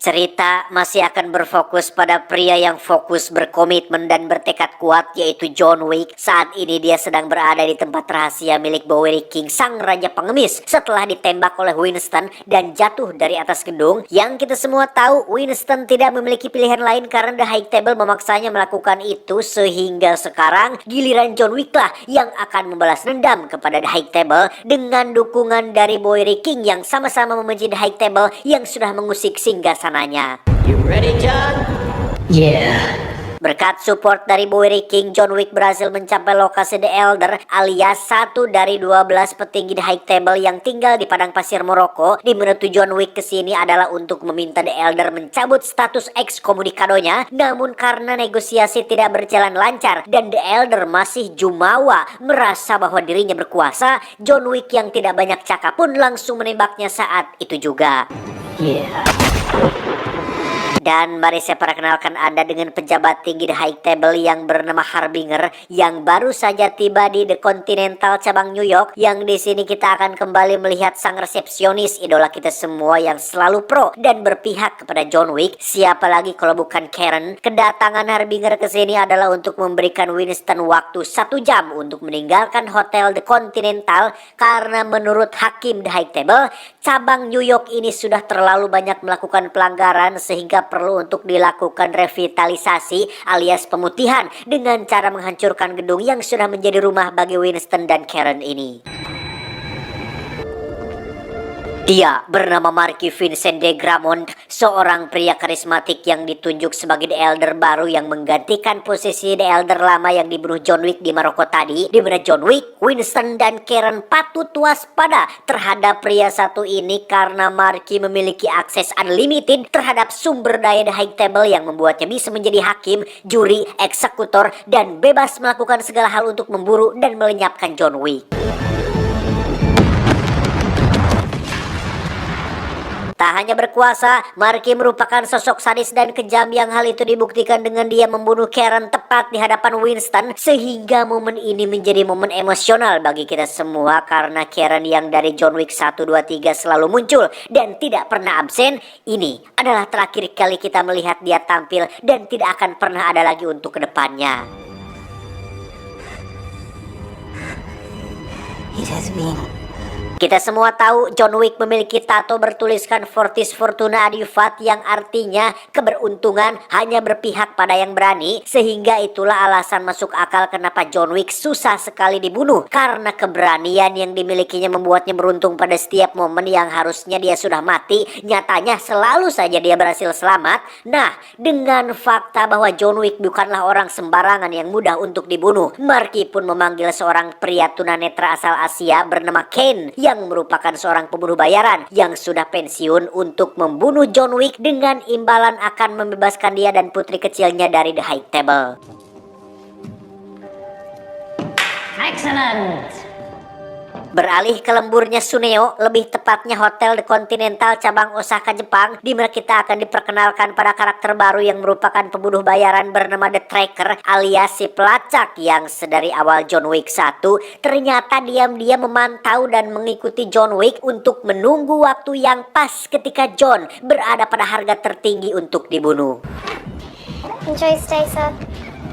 Cerita masih akan berfokus pada pria yang fokus, berkomitmen, dan bertekad kuat, yaitu John Wick. Saat ini dia sedang berada di tempat rahasia milik Bowery King, sang raja pengemis, setelah ditembak oleh Winston dan jatuh dari atas gedung. Yang kita semua tahu, Winston tidak memiliki pilihan lain karena The High Table memaksanya melakukan itu, sehingga sekarang giliran John Wick lah yang akan membalas dendam kepada The High Table dengan dukungan dari Bowery King yang sama-sama membenci The High Table yang sudah mengusik singgasananya. You ready, John? Yeah. Berkat support dari Bowery King, John Wick berhasil mencapai lokasi The Elder, alias satu dari 12 petinggi The High Table yang tinggal di padang pasir Maroko. Di mana tujuan Wick kesini adalah untuk meminta The Elder mencabut status ekskomunikadonya. Namun karena negosiasi tidak berjalan lancar dan The Elder masih jumawa merasa bahwa dirinya berkuasa, John Wick yang tidak banyak cakap pun langsung menembaknya saat itu juga. Yeah. Dan mari saya perkenalkan Anda dengan pejabat tinggi The High Table yang bernama Harbinger, yang baru saja tiba di The Continental cabang New York. Yang di sini kita akan kembali melihat sang resepsionis, idola kita semua yang selalu pro dan berpihak kepada John Wick. Siapa lagi kalau bukan Karen? Kedatangan Harbinger ke sini adalah untuk memberikan Winston waktu 1 jam untuk meninggalkan hotel The Continental, karena menurut hakim The High Table, cabang New York ini sudah terlalu banyak melakukan pelanggaran sehingga perlu untuk dilakukan revitalisasi alias pemutihan dengan cara menghancurkan gedung yang sudah menjadi rumah bagi Winston dan Karen ini. Dia bernama Marquis Vincent de Gramont, seorang pria karismatik yang ditunjuk sebagai The Elder baru yang menggantikan posisi The Elder lama yang dibunuh John Wick di Maroko tadi. Di mana John Wick, Winston, dan Karen patut waspada terhadap pria satu ini karena Marquis memiliki akses unlimited terhadap sumber daya The High Table yang membuatnya bisa menjadi hakim, juri, eksekutor, dan bebas melakukan segala hal untuk memburu dan melenyapkan John Wick. Tak hanya berkuasa, Marquis merupakan sosok sadis dan kejam yang hal itu dibuktikan dengan dia membunuh Karen tepat di hadapan Winston, sehingga momen ini menjadi momen emosional bagi kita semua karena Karen yang dari John Wick 1, 2, 3 selalu muncul dan tidak pernah absen. Ini adalah terakhir kali kita melihat dia tampil dan tidak akan pernah ada lagi untuk kedepannya. It has been. Kita semua tahu John Wick memiliki tato bertuliskan Fortis Fortuna Adiuvat, yang artinya keberuntungan hanya berpihak pada yang berani, sehingga itulah alasan masuk akal kenapa John Wick susah sekali dibunuh, karena keberanian yang dimilikinya membuatnya beruntung pada setiap momen yang harusnya dia sudah mati, nyatanya selalu saja dia berhasil selamat. Nah, dengan fakta bahwa John Wick bukanlah orang sembarangan yang mudah untuk dibunuh, Marquis pun memanggil seorang pria tunanetra asal Asia bernama Kane yang merupakan seorang pembunuh bayaran yang sudah pensiun untuk membunuh John Wick dengan imbalan akan membebaskan dia dan putri kecilnya dari The High Table. Excellent. Beralih ke lemburnya Suneo, lebih tepatnya Hotel The Continental cabang Osaka, Jepang, di mana kita akan diperkenalkan pada karakter baru yang merupakan pembunuh bayaran bernama The Tracker alias si pelacak yang sedari awal John Wick 1 ternyata diam-diam memantau dan mengikuti John Wick untuk menunggu waktu yang pas ketika John berada pada harga tertinggi untuk dibunuh. Enjoy stay, sir.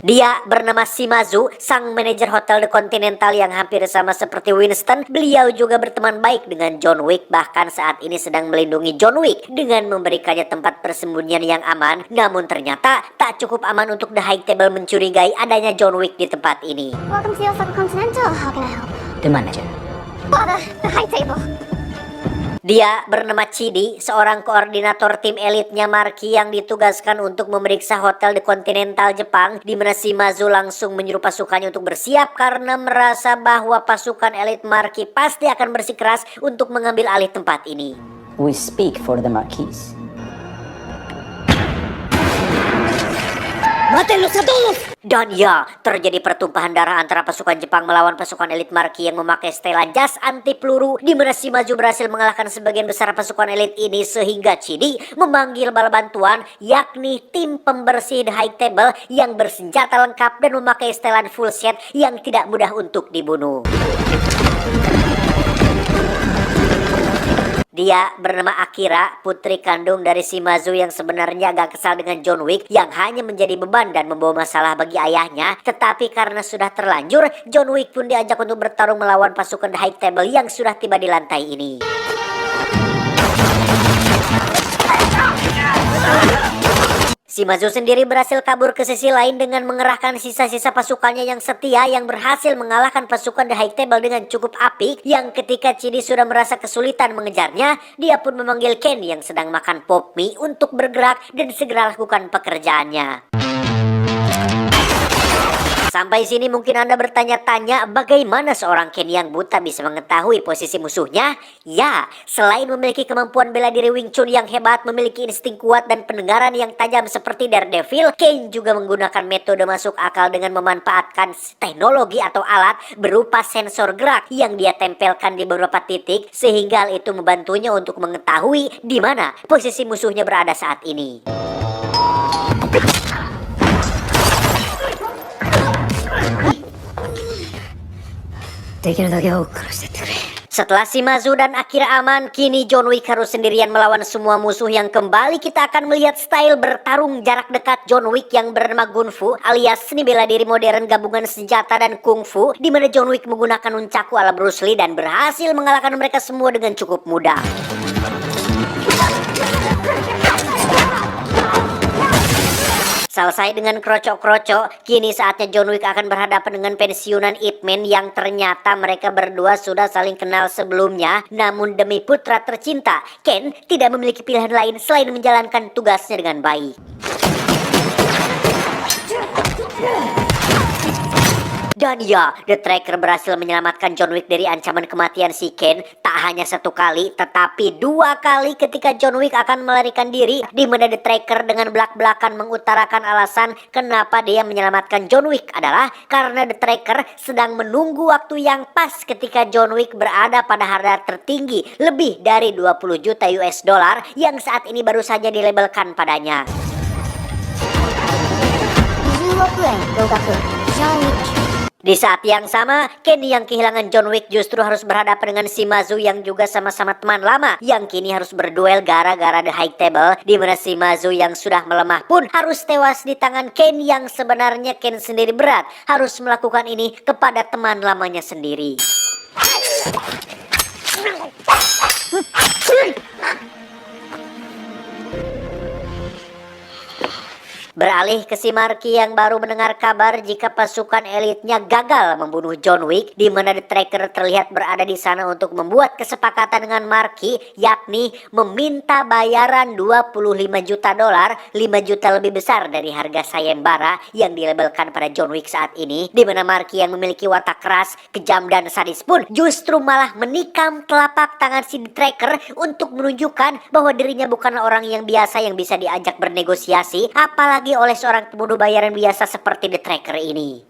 Dia bernama Shimazu, sang manajer Hotel The Continental yang hampir sama seperti Winston. Beliau juga berteman baik dengan John Wick, bahkan saat ini sedang melindungi John Wick dengan memberikannya tempat persembunyian yang aman. Namun ternyata tak cukup aman untuk The High Table mencurigai adanya John Wick di tempat ini. Welcome to the Osaka Continental. How can I help? The manager. Father, the high table. Dia bernama Chidi, seorang koordinator tim elitnya Marquis yang ditugaskan untuk memeriksa Hotel The Continental Jepang, di mana Shimazu langsung menyuruh pasukannya untuk bersiap karena merasa bahwa pasukan elit Marquis pasti akan bersikeras untuk mengambil alih tempat ini. We speak for the Marquis. Matelos a todos! Dan ya, terjadi pertumpahan darah antara pasukan Jepang melawan pasukan elit Marquis yang memakai stela jas anti peluru, di mana Shimazu berhasil mengalahkan sebagian besar pasukan elit ini, sehingga Chidi memanggil bala bantuan, yakni tim pembersih The High Table yang bersenjata lengkap dan memakai setelan full set yang tidak mudah untuk dibunuh. Dia bernama Akira, putri kandung dari Shimazu yang sebenarnya agak kesal dengan John Wick yang hanya menjadi beban dan membawa masalah bagi ayahnya. Tetapi karena sudah terlanjur, John Wick pun diajak untuk bertarung melawan pasukan The High Table yang sudah tiba di lantai ini. Shimazu sendiri berhasil kabur ke sisi lain dengan mengerahkan sisa-sisa pasukannya yang setia yang berhasil mengalahkan pasukan The High Table dengan cukup apik, yang ketika Chidi sudah merasa kesulitan mengejarnya, dia pun memanggil Ken yang sedang makan pop mie untuk bergerak dan segera lakukan pekerjaannya. Sampai sini mungkin Anda bertanya-tanya bagaimana seorang Ken yang buta bisa mengetahui posisi musuhnya? Ya, selain memiliki kemampuan bela diri Wing Chun yang hebat, memiliki insting kuat dan pendengaran yang tajam seperti Daredevil, Ken juga menggunakan metode masuk akal dengan memanfaatkan teknologi atau alat berupa sensor gerak yang dia tempelkan di beberapa titik, sehingga hal itu membantunya untuk mengetahui di mana posisi musuhnya berada saat ini. Setelah Shimazu dan Akira aman, kini John Wick harus sendirian melawan semua musuh yang kembali kita akan melihat style bertarung jarak dekat John Wick yang bernama Gunfu alias seni bela diri modern gabungan senjata dan kungfu, di mana John Wick menggunakan nunchaku ala Bruce Lee dan berhasil mengalahkan mereka semua dengan cukup mudah. Selesai dengan krocok-krocok, kini saatnya John Wick akan berhadapan dengan pensiunan Ip Man yang ternyata mereka berdua sudah saling kenal sebelumnya. Namun demi putra tercinta, Ken tidak memiliki pilihan lain selain menjalankan tugasnya dengan baik. Dan ya, The Tracker berhasil menyelamatkan John Wick dari ancaman kematian si Ken. Tak hanya satu kali, tetapi 2 kali ketika John Wick akan melarikan diri, di mana The Tracker dengan belak-belakan mengutarakan alasan kenapa dia menyelamatkan John Wick adalah karena The Tracker sedang menunggu waktu yang pas ketika John Wick berada pada harga tertinggi lebih dari 20 juta US dollar yang saat ini baru saja dilabelkan padanya. Di saat yang sama, Ken yang kehilangan John Wick justru harus berhadapan dengan Shimazu yang juga sama-sama teman lama, yang kini harus berduel gara-gara The High Table, di mana Shimazu yang sudah melemah pun harus tewas di tangan Ken yang sebenarnya Ken sendiri berat harus melakukan ini kepada teman lamanya sendiri. Beralih ke si Marky yang baru mendengar kabar jika pasukan elitnya gagal membunuh John Wick, di mana The Tracker terlihat berada di sana untuk membuat kesepakatan dengan Marky, yakni meminta bayaran 25 juta dolar, 5 juta lebih besar dari harga sayembara yang dilabelkan pada John Wick saat ini, di mana Marky yang memiliki watak keras, kejam dan sadis pun justru malah menikam telapak tangan si The Tracker untuk menunjukkan bahwa dirinya bukanlah orang yang biasa yang bisa diajak bernegosiasi, apalagi oleh seorang pembunuh bayaran biasa seperti The Tracker ini.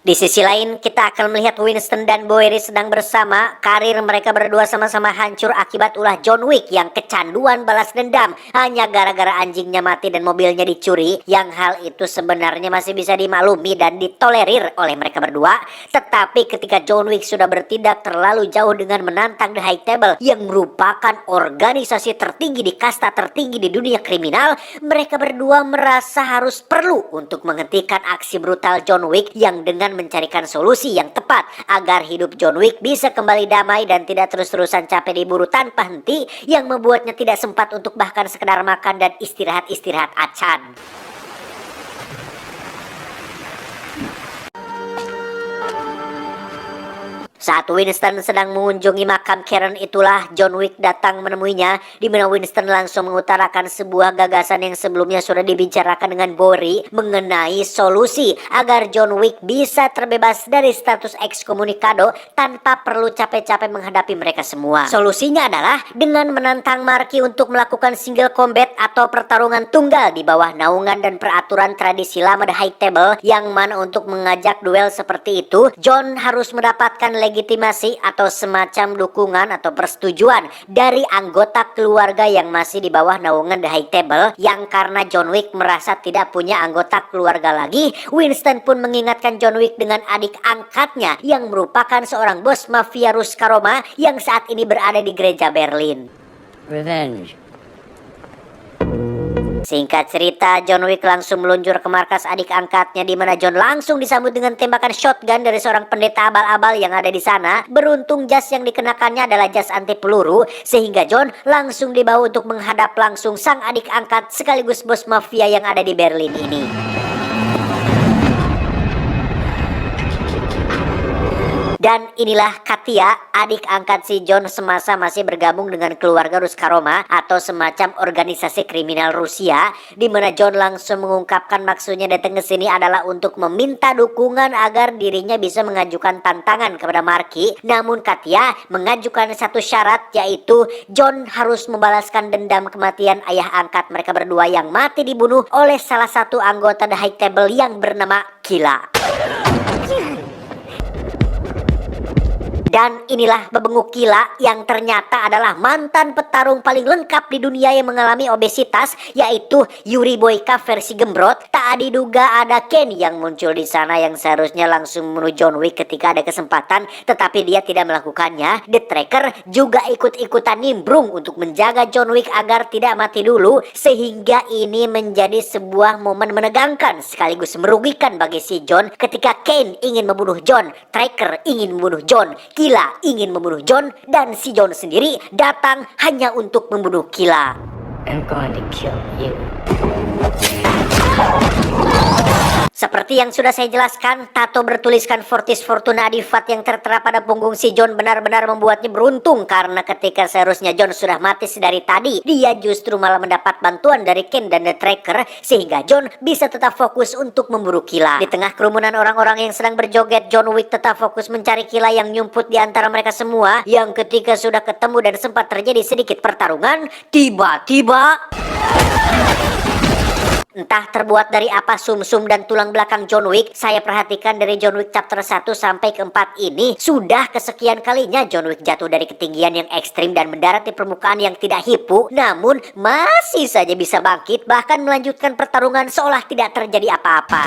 Di sisi lain, kita akan melihat Winston dan Bowery sedang bersama. Karir mereka berdua sama-sama hancur akibat ulah John Wick yang kecanduan balas dendam hanya gara-gara anjingnya mati dan mobilnya dicuri. Yang hal itu sebenarnya masih bisa dimaklumi dan ditolerir oleh mereka berdua. Tetapi ketika John Wick sudah bertindak terlalu jauh dengan menantang The High Table yang merupakan organisasi tertinggi di kasta tertinggi di dunia kriminal, mereka berdua merasa harus perlu untuk menghentikan aksi brutal John Wick yang dengan mencarikan solusi yang tepat agar hidup John Wick bisa kembali damai dan tidak terus-terusan capek diburu tanpa henti, yang membuatnya tidak sempat untuk bahkan sekedar makan dan istirahat-istirahat acan. Saat Winston sedang mengunjungi makam Karen, itulah John Wick datang menemuinya, di mana Winston langsung mengutarakan sebuah gagasan yang sebelumnya sudah dibicarakan dengan Bowery mengenai solusi agar John Wick bisa terbebas dari status ekskomunikado tanpa perlu capek-capek menghadapi mereka semua. Solusinya adalah dengan menantang Marky untuk melakukan single combat atau pertarungan tunggal di bawah naungan dan peraturan tradisi lama The High Table, yang mana untuk mengajak duel seperti itu John harus mendapatkan legitimasi atau semacam dukungan atau persetujuan dari anggota keluarga yang masih di bawah naungan The High Table, yang karena John Wick merasa tidak punya anggota keluarga lagi, Winston pun mengingatkan John Wick dengan adik angkatnya yang merupakan seorang bos mafia Ruska Roma yang saat ini berada di gereja Berlin. Revenge. Singkat cerita, John Wick langsung meluncur ke markas adik angkatnya, di mana John langsung disambut dengan tembakan shotgun dari seorang pendeta abal-abal yang ada di sana. Beruntung jas yang dikenakannya adalah jas anti peluru, sehingga John langsung dibawa untuk menghadap langsung sang adik angkat sekaligus bos mafia yang ada di Berlin ini. Dan inilah Katia, adik angkat si John semasa masih bergabung dengan keluarga Ruska Roma atau semacam organisasi kriminal Rusia, di mana John langsung mengungkapkan maksudnya datang ke sini adalah untuk meminta dukungan agar dirinya bisa mengajukan tantangan kepada Marky. Namun Katia mengajukan satu syarat, yaitu John harus membalaskan dendam kematian ayah angkat mereka berdua yang mati dibunuh oleh salah satu anggota The High Table yang bernama Killa. Dan inilah bebenguk Killa yang ternyata adalah mantan petarung paling lengkap di dunia yang mengalami obesitas, yaitu Yuri Boyka versi gembrot. Tak diduga ada Ken yang muncul di sana yang seharusnya langsung membunuh John Wick ketika ada kesempatan, tetapi dia tidak melakukannya. The Tracker juga ikut-ikutan nimbrung untuk menjaga John Wick agar tidak mati dulu, sehingga ini menjadi sebuah momen menegangkan sekaligus merugikan bagi si John ketika Ken ingin membunuh John, Tracker ingin membunuh John, Killa ingin membunuh John, dan si John sendiri datang hanya untuk membunuh Killa. I'm going to kill you. Seperti yang sudah saya jelaskan, tato bertuliskan Fortis Fortuna Adivat yang tertera pada punggung si John benar-benar membuatnya beruntung, karena ketika seharusnya John sudah mati sedari tadi, dia justru malah mendapat bantuan dari Ken dan The Tracker, sehingga John bisa tetap fokus untuk memburu Killa. Di tengah kerumunan orang-orang yang sedang berjoget, John Wick tetap fokus mencari Killa yang nyumput di antara mereka semua, yang ketika sudah ketemu dan sempat terjadi sedikit pertarungan, tiba-tiba entah terbuat dari apa sumsum dan tulang belakang John Wick, saya perhatikan dari John Wick chapter 1 sampai ke 4 ini, sudah kesekian kalinya John Wick jatuh dari ketinggian yang ekstrim dan mendarat di permukaan yang tidak hipu, namun masih saja bisa bangkit, bahkan melanjutkan pertarungan seolah tidak terjadi apa-apa.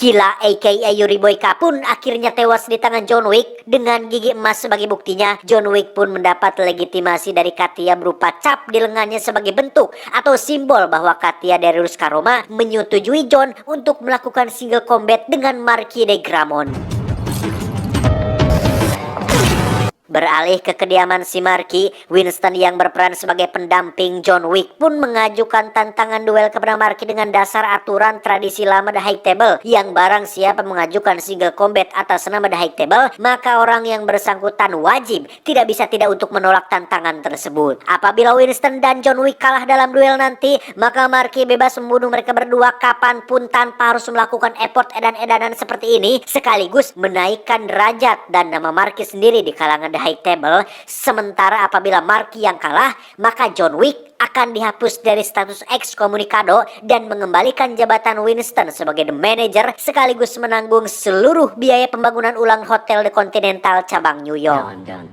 Killa aka Yuri Boyka pun akhirnya tewas di tangan John Wick. Dengan gigi emas sebagai buktinya, John Wick pun mendapat legitimasi dari Katia berupa cap di lengannya sebagai bentuk atau simbol bahwa Katia dari Ruska Roma menyetujui John untuk melakukan single combat dengan Marky de Gramont. Beralih ke kediaman si Marky, Winston yang berperan sebagai pendamping John Wick pun mengajukan tantangan duel kepada Marky dengan dasar aturan tradisi lama The High Table, yang barang siapa mengajukan single combat atas nama The High Table, maka orang yang bersangkutan wajib tidak bisa tidak untuk menolak tantangan tersebut. Apabila Winston dan John Wick kalah dalam duel nanti, maka Marky bebas membunuh mereka berdua kapanpun tanpa harus melakukan effort edan-edanan seperti ini, sekaligus menaikkan derajat dan nama Marky sendiri di kalangan The High Table. Sementara apabila Marky yang kalah, maka John Wick akan dihapus dari status ekskomunikado dan mengembalikan jabatan Winston sebagai the manager, sekaligus menanggung seluruh biaya pembangunan ulang Hotel The Continental cabang New York. Now I'm done.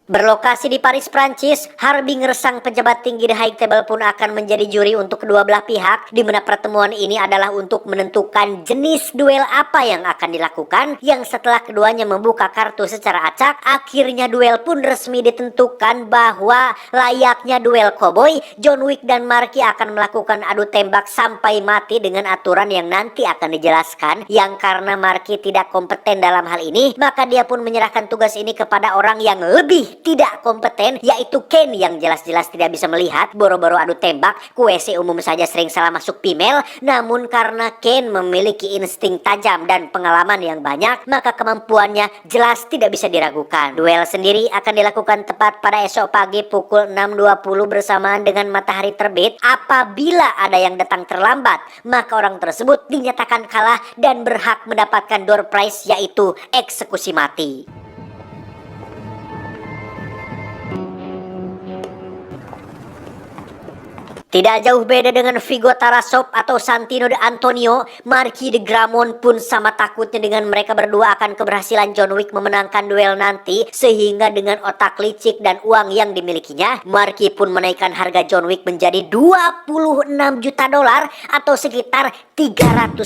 Berlokasi di Paris, Prancis, Harbinger sang pejabat tinggi The High Table pun akan menjadi juri untuk kedua belah pihak, di mana pertemuan ini adalah untuk menentukan jenis duel apa yang akan dilakukan, yang setelah keduanya membuka kartu secara acak, akhirnya duel pun resmi ditentukan bahwa layaknya duel koboi, John Wick dan Marky akan melakukan adu tembak sampai mati dengan aturan yang nanti akan dijelaskan, yang karena Marky tidak kompeten dalam hal ini, maka dia pun menyerahkan tugas ini kepada orang yang lebih tidak kompeten, yaitu Ken yang jelas-jelas tidak bisa melihat, boro-boro adu tembak, WC umum saja sering salah masuk female, namun karena Ken memiliki insting tajam dan pengalaman yang banyak, maka kemampuannya jelas tidak bisa diragukan. Duel sendiri akan dilakukan tepat pada esok pagi pukul 6.20 bersamaan dengan matahari terbit. Apabila ada yang datang terlambat, maka orang tersebut dinyatakan kalah dan berhak mendapatkan door prize, yaitu eksekusi mati. Tidak jauh beda dengan Vigo Tarasov atau Santino de Antonio, Marky de Gramont pun sama takutnya dengan mereka berdua akan keberhasilan John Wick memenangkan duel nanti, sehingga dengan otak licik dan uang yang dimilikinya, Marky pun menaikkan harga John Wick menjadi 26 juta dolar atau sekitar 389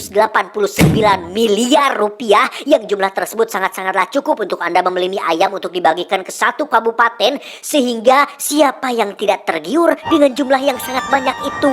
miliar rupiah, yang jumlah tersebut sangat-sangatlah cukup untuk Anda membeli mie ayam untuk dibagikan ke satu kabupaten, sehingga siapa yang tidak tergiur dengan jumlah yang sangat banyak itu.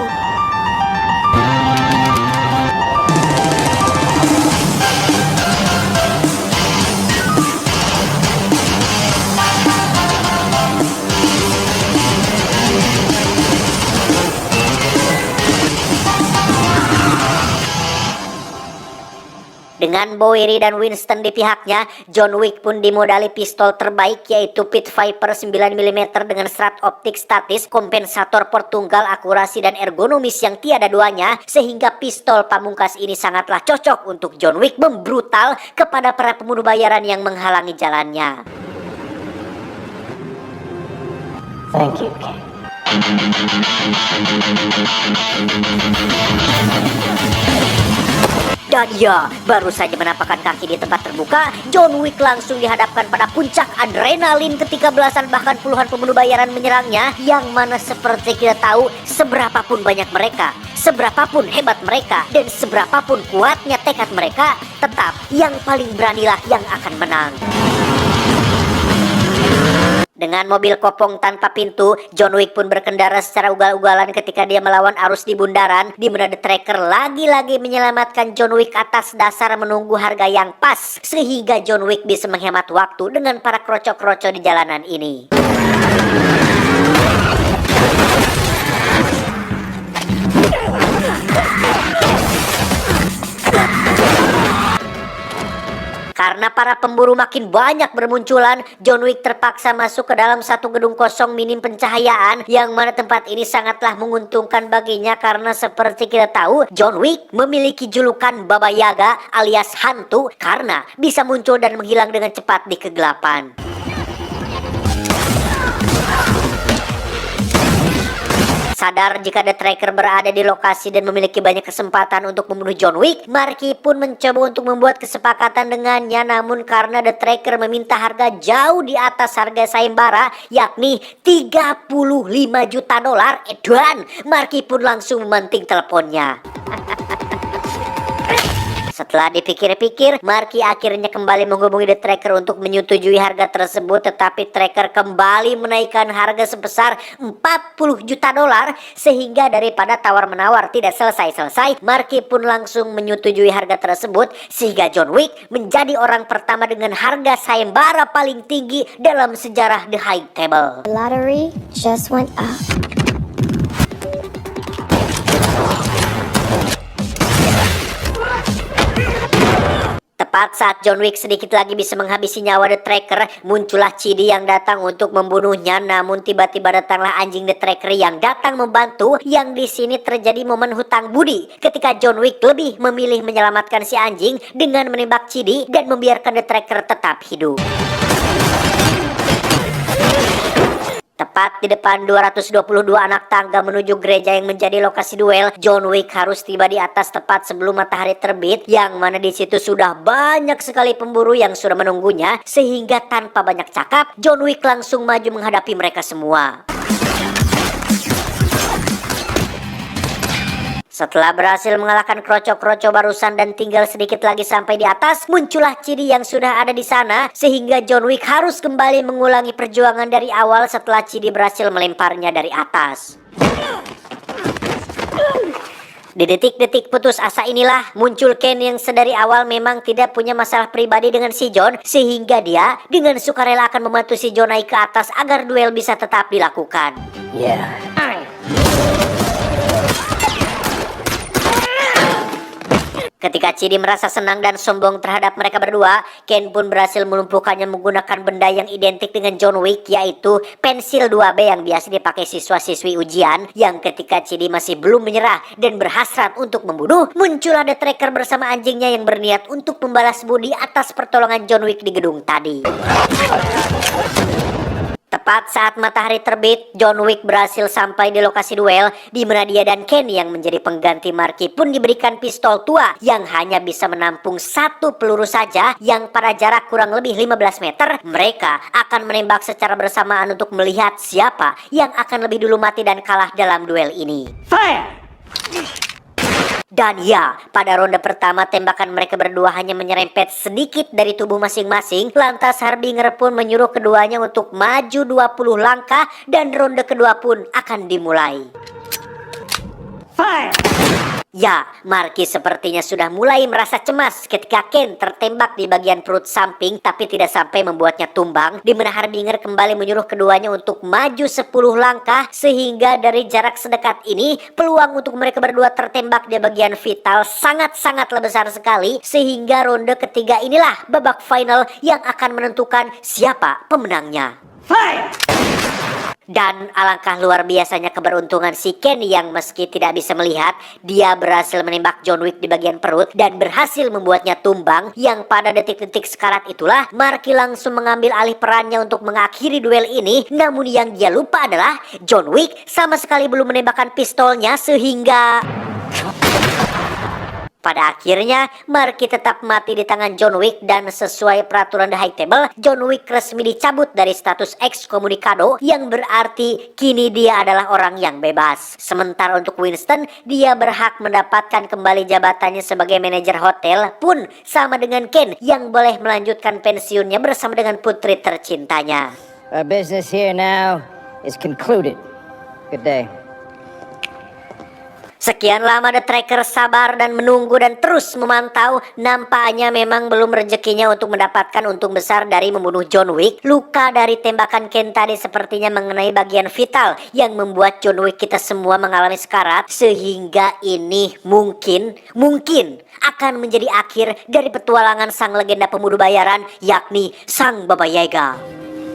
Dengan Bowery dan Winston di pihaknya, John Wick pun dimodali pistol terbaik yaitu Pit Viper 9mm dengan serat optik statis, kompensator portunggal, akurasi dan ergonomis yang tiada duanya, sehingga pistol pamungkas ini sangatlah cocok untuk John Wick membrutal kepada para pembunuh bayaran yang menghalangi jalannya. Thank you, King. Dan ya, baru saja menapakkan kaki di tempat terbuka, John Wick langsung dihadapkan pada puncak adrenalin ketika belasan bahkan puluhan pembunuh bayaran menyerangnya, yang mana seperti kita tahu, seberapapun banyak mereka, seberapapun hebat mereka, dan seberapapun kuatnya tekad mereka, tetap yang paling beranilah yang akan menang. Dengan mobil kopong tanpa pintu, John Wick pun berkendara secara ugal-ugalan ketika dia melawan arus di bundaran, di mana The Tracker lagi-lagi menyelamatkan John Wick atas dasar menunggu harga yang pas, sehingga John Wick bisa menghemat waktu dengan para kroco-kroco di jalanan ini. Karena para pemburu makin banyak bermunculan, John Wick terpaksa masuk ke dalam satu gedung kosong minim pencahayaan, yang mana tempat ini sangatlah menguntungkan baginya karena seperti kita tahu, John Wick memiliki julukan Baba Yaga alias hantu karena bisa muncul dan menghilang dengan cepat di kegelapan. Sadar jika The Tracker berada di lokasi dan memiliki banyak kesempatan untuk membunuh John Wick, Marky pun mencoba untuk membuat kesepakatan dengannya, namun karena The Tracker meminta harga jauh di atas harga sayembara, yakni 35 juta dolar, edan, Marky pun langsung memanting teleponnya. Setelah dipikir-pikir, Marky akhirnya kembali menghubungi The Tracker untuk menyetujui harga tersebut, tetapi Tracker kembali menaikkan harga sebesar 40 juta dolar, sehingga daripada tawar-menawar tidak selesai-selesai, Marky pun langsung menyetujui harga tersebut, sehingga John Wick menjadi orang pertama dengan harga sayembara paling tinggi dalam sejarah The High Table. The lottery just went up. Tepat saat John Wick sedikit lagi bisa menghabisi nyawa The Tracker, muncullah Chidi yang datang untuk membunuhnya. Namun tiba-tiba datanglah anjing The Tracker yang datang membantu. Yang di sini terjadi momen hutang budi ketika John Wick lebih memilih menyelamatkan si anjing dengan menembak Chidi dan membiarkan The Tracker tetap hidup. Tepat di depan 222 anak tangga menuju gereja yang menjadi lokasi duel, John Wick harus tiba di atas tepat sebelum matahari terbit, yang mana di situ sudah banyak sekali pemburu yang sudah menunggunya, sehingga tanpa banyak cakap, John Wick langsung maju menghadapi mereka semua. Setelah berhasil mengalahkan kroco-kroco barusan dan tinggal sedikit lagi sampai di atas, muncullah Chidi yang sudah ada di sana, sehingga John Wick harus kembali mengulangi perjuangan dari awal setelah Chidi berhasil melemparnya dari atas. Di detik-detik putus asa inilah muncul Ken yang sedari awal memang tidak punya masalah pribadi dengan si John, sehingga dia dengan sukarela akan membantu si John naik ke atas agar duel bisa tetap dilakukan. Yeah. Ketika Chidi merasa senang dan sombong terhadap mereka berdua, Ken pun berhasil melumpuhkannya menggunakan benda yang identik dengan John Wick, yaitu pensil 2B yang biasa dipakai siswa-siswi ujian. Yang ketika Chidi masih belum menyerah dan berhasrat untuk membunuh, muncullah The Tracker bersama anjingnya yang berniat untuk membalas budi atas pertolongan John Wick di gedung tadi. Tepat saat matahari terbit, John Wick berhasil sampai di lokasi duel, di mana dia dan Ken yang menjadi pengganti Marky pun diberikan pistol tua yang hanya bisa menampung satu peluru saja, yang pada jarak kurang lebih 15 meter. Mereka akan menembak secara bersamaan untuk melihat siapa yang akan lebih dulu mati dan kalah dalam duel ini. Fire! Dan ya, pada ronde pertama tembakan mereka berdua hanya menyerempet sedikit dari tubuh masing-masing. Lantas Harbinger pun menyuruh keduanya untuk maju 20 langkah dan ronde kedua pun akan dimulai. Fire! Ya, Marky sepertinya sudah mulai merasa cemas ketika Ken tertembak di bagian perut samping tapi tidak sampai membuatnya tumbang, di mana Harbinger kembali menyuruh keduanya untuk maju 10 langkah, sehingga dari jarak sedekat ini peluang untuk mereka berdua tertembak di bagian vital sangat-sangat besar sekali, sehingga ronde ketiga inilah babak final yang akan menentukan siapa pemenangnya. Fire! Dan alangkah luar biasanya keberuntungan si Ken yang meski tidak bisa melihat, dia berhasil menembak John Wick di bagian perut dan berhasil membuatnya tumbang, yang pada detik-detik sekarat itulah Marky langsung mengambil alih perannya untuk mengakhiri duel ini. Namun yang dia lupa adalah John Wick sama sekali belum menembakkan pistolnya, sehingga pada akhirnya Marky tetap mati di tangan John Wick, dan sesuai peraturan The High Table, John Wick resmi dicabut dari status excommunicado, yang berarti kini dia adalah orang yang bebas. Sementara untuk Winston, dia berhak mendapatkan kembali jabatannya sebagai manajer hotel, pun sama dengan Ken yang boleh melanjutkan pensiunnya bersama dengan putri tercintanya. Our business here now is concluded. Good day. Sekian lama The Tracker sabar dan menunggu dan terus memantau. Nampaknya memang belum rezekinya untuk mendapatkan untung besar dari membunuh John Wick. Luka dari tembakan Ken tadi sepertinya mengenai bagian vital yang membuat John Wick kita semua mengalami sekarat, sehingga ini mungkin akan menjadi akhir dari petualangan sang legenda pembunuh bayaran, yakni Sang Baba Yaga.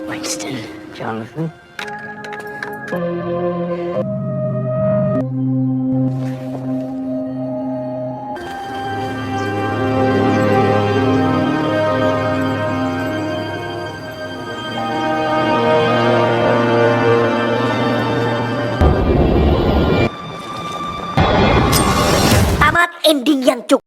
Winston, Jonathan. Tamat ending yang cukup